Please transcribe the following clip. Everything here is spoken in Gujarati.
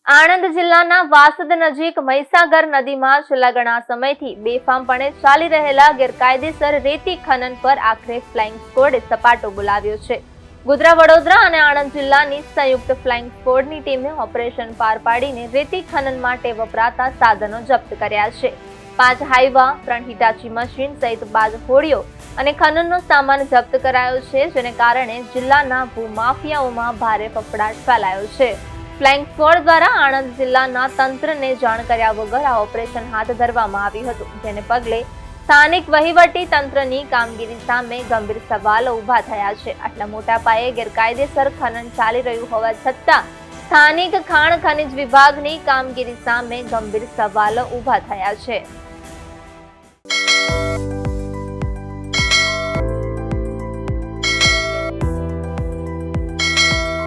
આણંદ જિલ્લાના વાસદ નજીક મહીસાગર નદીમાં છેલ્લા ઘણા સમયથી બેફામપણે ચાલી રહેલા ગેરકાયદેસર રેતી ખનન પર આખરે ફ્લાઇંગ સ્ક્વોડે સપાટો બોલાવ્યો છે. ગોધરા, વડોદરા અને આણંદ જિલ્લાની સંયુક્ત ફ્લાઇંગ સ્ક્વોડની ટીમે ઓપરેશન પાર પાડીને રેતી ખનન માટે વપરાતા સાધનો જપ્ત કર્યા છે. 5 હાઈવા, 3 હિટાચી મશીન સહિત 12 હોડીઓ અને ખનનનો સામાન જપ્ત કરાયો છે, જેને કારણે જિલ્લાના ભૂમાફિયાઓમાં ભારે ફફડાટ ફેલાયો છે. ફ્લાઇંગ સ્ક્વોડ દ્વારા આણંદ જિલ્લાના તંત્રને જાણ કર્યા વગર આ ઓપરેશન હાથ ધરવામાં આવ્યું હતું, જેને પગલે સ્થાનિક વહીવટી તંત્રની કામગીરી સામે ગંભીર સવાલો ઉભા થયા છે. આટલા મોટા પાયે ગેરકાયદેસર ખનન ચાલી રહ્યું હોવા છતાં સ્થાનિક ખાણ ખનિજ વિભાગની કામગીરી સામે ગંભીર સવાલો ઉભા થયા છે.